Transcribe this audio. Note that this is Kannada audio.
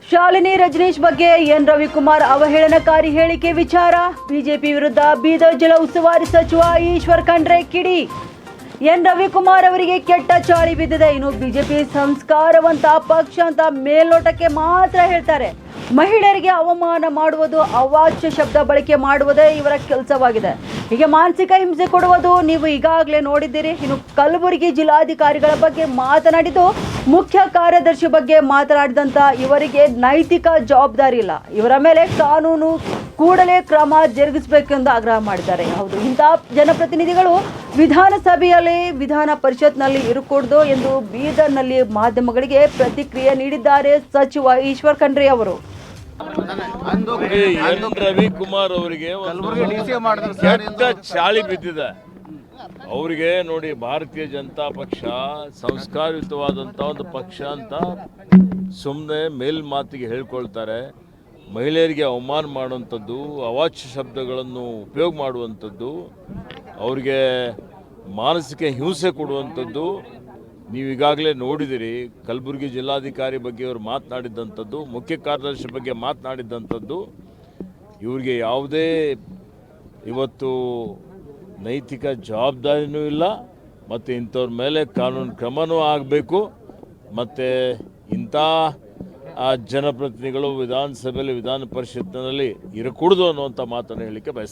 ಶಾಲಿನಿ ರಜನೀಶ್ ಬಗ್ಗೆ ಎನ್ ರವಿಕುಮಾರ್ ಅವಹೇಳನಕಾರಿ ಹೇಳಿಕೆ ವಿಚಾರ ಬಿಜೆಪಿ ವಿರುದ್ಧ ಬೀದರ್ ಜಿಲ್ಲಾ ಉಸ್ತುವಾರಿ ಸಚಿವ ಈಶ್ವರ್ ಖಂಡ್ರೆ ಕಿಡಿ. ಎನ್ ರವಿಕುಮಾರ್ ಅವರಿಗೆ ಕೆಟ್ಟ ಚಾಳಿ ಬಿದ್ದಿದೆ. ಇನ್ನು ಬಿಜೆಪಿ ಸಂಸ್ಕಾರವಂತ ಪಕ್ಷ ಅಂತ ಮೇಲ್ನೋಟಕ್ಕೆ ಮಾತ್ರ ಹೇಳ್ತಾರೆ. ಮಹಿಳೆಯರಿಗೆ ಅವಮಾನ ಮಾಡುವುದು, ಅವಾಚ್ಯ ಶಬ್ದ ಬಳಕೆ ಮಾಡುವುದೇ ಇವರ ಕೆಲಸವಾಗಿದೆ. ಹೀಗೆ ಮಾನಸಿಕ ಹಿಂಸೆ ಕೊಡುವುದು ನೀವು ಈಗಾಗಲೇ ನೋಡಿದ್ದೀರಿ. ಇನ್ನು ಕಲಬುರಗಿ ಜಿಲ್ಲಾಧಿಕಾರಿಗಳ ಬಗ್ಗೆ ಮಾತನಾಡಿದ್ದು, ಮುಖ್ಯ ಕಾರ್ಯದರ್ಶಿ ಬಗ್ಗೆ ಮಾತನಾಡಿದಂತ ಇವರಿಗೆ ನೈತಿಕ ಜವಾಬ್ದಾರಿ ಇಲ್ಲ. ಇವರ ಮೇಲೆ ಕಾನೂನು ಕೂಡಲೇ ಕ್ರಮ ಜರುಗಿಸಬೇಕೆಂದು ಆಗ್ರಹ ಮಾಡಿದ್ದಾರೆ. ಹೌದು, ಇಂತಹ ಜನಪ್ರತಿನಿಧಿಗಳು ವಿಧಾನಸಭೆಯಲ್ಲಿ, ವಿಧಾನ ಪರಿಷತ್ನಲ್ಲಿ ಇರಕೂಡದು ಎಂದು ಬೀದರ್ನಲ್ಲಿ ಮಾಧ್ಯಮಗಳಿಗೆ ಪ್ರತಿಕ್ರಿಯೆ ನೀಡಿದ್ದಾರೆ ಸಚಿವ ಈಶ್ವರ್ ಖಂಡ್ರೆ ಅವರು. ಎನ್ ರವಿಕುಮಾರ್ ಅವರಿಗೆ ಕೆಟ್ಟ ಚಾಳಿ ಬಿದ್ದಿದೆ. ಅವರಿಗೆ ನೋಡಿ, ಭಾರತೀಯ ಜನತಾ ಪಕ್ಷ ಸಂಸ್ಕಾರಯುತವಾದಂಥ ಒಂದು ಪಕ್ಷ ಅಂತ ಸುಮ್ಮನೆ ಮೇಲ್ಮಾತಿಗೆ ಹೇಳ್ಕೊಳ್ತಾರೆ. ಮಹಿಳೆಯರಿಗೆ ಅವಮಾನ ಮಾಡುವಂಥದ್ದು, ಅವಾಚ್ಯ ಶಬ್ದಗಳನ್ನು ಉಪಯೋಗ ಮಾಡುವಂಥದ್ದು, ಅವರಿಗೆ ಮಾನಸಿಕ ಹಿಂಸೆ ಕೊಡುವಂಥದ್ದು ನೀವು ಈಗಾಗಲೇ ನೋಡಿದಿರಿ. ಕಲಬುರಗಿ ಜಿಲ್ಲಾಧಿಕಾರಿ ಬಗ್ಗೆ ಅವರು ಮಾತನಾಡಿದ್ದಂಥದ್ದು, ಮುಖ್ಯ ಕಾರ್ಯದರ್ಶಿ ಬಗ್ಗೆ ಮಾತನಾಡಿದ್ದಂಥದ್ದು, ಇವರಿಗೆ ಯಾವುದೇ ಇವತ್ತು ನೈತಿಕ ಜವಾಬ್ದಾರಿನೂ ಇಲ್ಲ. ಮತ್ತು ಇಂಥವ್ರ ಮೇಲೆ ಕಾನೂನು ಕ್ರಮವೂ ಆಗಬೇಕು. ಮತ್ತು ಇಂಥ ಜನಪ್ರತಿನಿಧಿಗಳು ವಿಧಾನಸಭೆಯಲ್ಲಿ, ವಿಧಾನ ಪರಿಷತ್ತಿನಲ್ಲಿ ಇರಕೂಡದು ಅನ್ನುವಂಥ ಮಾತನ್ನು ಹೇಳಲಿಕ್ಕೆ ಬಯಸ್ತಾರೆ.